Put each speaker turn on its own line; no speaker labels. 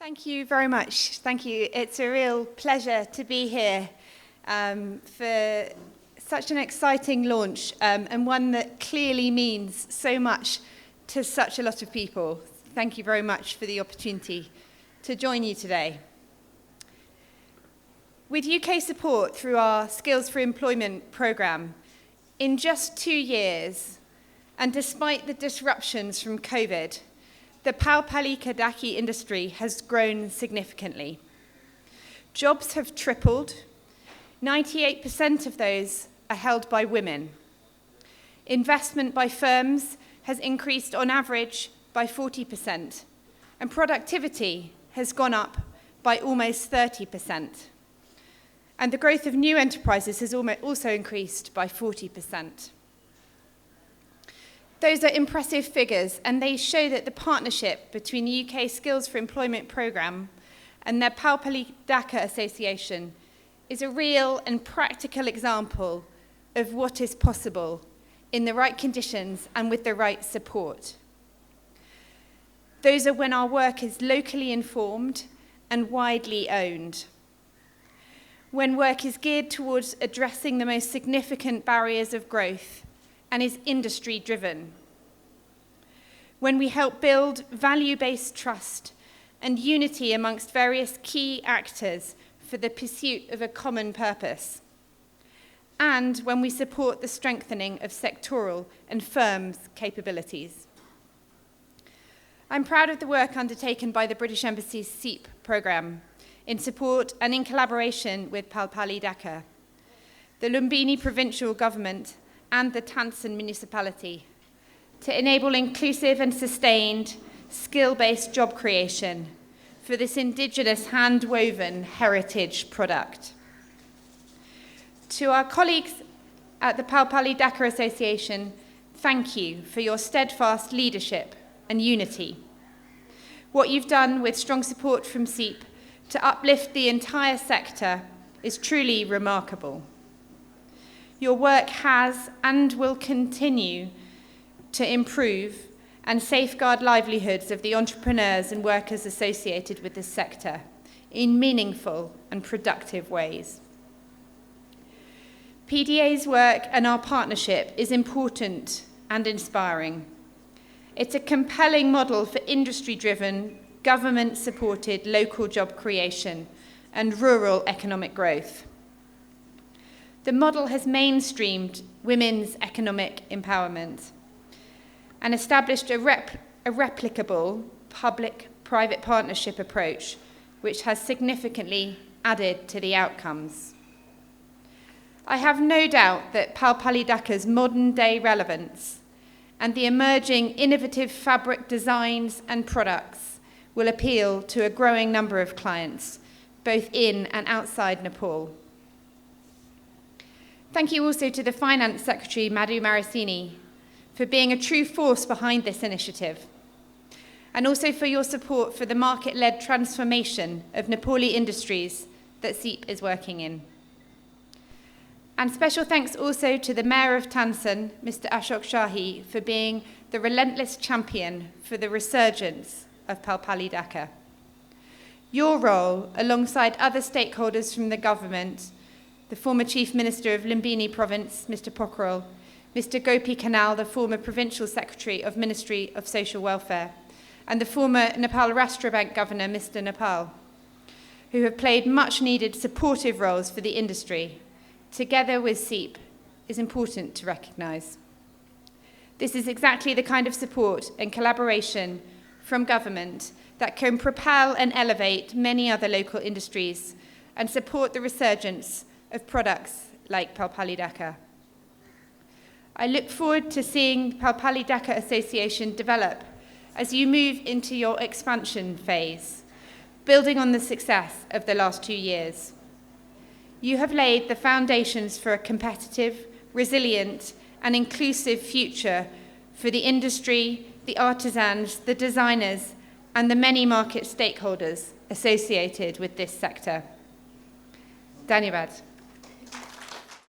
Thank you very much. Thank you. It's a real pleasure to be here for such an exciting launch and one that clearly means so much to such a lot of people. Thank you very much for the opportunity to join you today. With UK support through our Skills for Employment programme, in just 2 years, and despite the disruptions from COVID, the Palpali Dhaka industry has grown significantly. Jobs have tripled. 98% of those are held by women. Investment by firms has increased on average by 40%, and productivity has gone up by almost 30%. And the growth of new enterprises has also increased by 40%. Those are impressive figures, and they show that the partnership between the UK Skills for Employment programme and their Palpali Dhaka Association is a real and practical example of what is possible in the right conditions and with the right support. Those are when our work is locally informed and widely owned. When work is geared towards addressing the most significant barriers of growth and is industry-driven. When we help build value-based trust and unity amongst various key actors for the pursuit of a common purpose. And when we support the strengthening of sectoral and firms' capabilities. I'm proud of the work undertaken by the British Embassy's SEEP programme in support and in collaboration with Palpali Dhaka, the Lumbini Provincial Government and the Tansen Municipality to enable inclusive and sustained skill-based job creation for this indigenous hand-woven heritage product. To our colleagues at the Palpali Dhaka Association, thank you for your steadfast leadership and unity. What you've done with strong support from SEEP to uplift the entire sector is truly remarkable. Your work has and will continue to improve and safeguard livelihoods of the entrepreneurs and workers associated with this sector in meaningful and productive ways. PDA's work and our partnership is important and inspiring. It's a compelling model for industry-driven, government-supported local job creation and rural economic growth. The model has mainstreamed women's economic empowerment and established a replicable public-private partnership approach, which has significantly added to the outcomes. I have no doubt that Palpali Dhaka's modern-day relevance and the emerging innovative fabric designs and products will appeal to a growing number of clients, both in and outside Nepal. Thank you also to the Finance Secretary, Madhu Marasini, for being a true force behind this initiative, and also for your support for the market-led transformation of Nepali industries that SEEP is working in. And special thanks also to the Mayor of Tansen, Mr. Ashok Shahi, for being the relentless champion for the resurgence of Palpali Dhaka. Your role, alongside other stakeholders from the government, the former Chief Minister of Lumbini Province, Mr. Pokral, Mr. Gopi Kanal, the former Provincial Secretary of Ministry of Social Welfare, and the former Nepal Rashtra Bank Governor, Mr. Nepal, who have played much-needed supportive roles for the industry, together with SEEP, is important to recognise. This is exactly the kind of support and collaboration from government that can propel and elevate many other local industries and support the resurgence of products like Palpali Dhaka. I look forward to seeing Palpali Dhaka Association develop as you move into your expansion phase, building on the success of the last 2 years. You have laid the foundations for a competitive, resilient, and inclusive future for the industry, the artisans, the designers, and the many market stakeholders associated with this sector. Dhanyavad.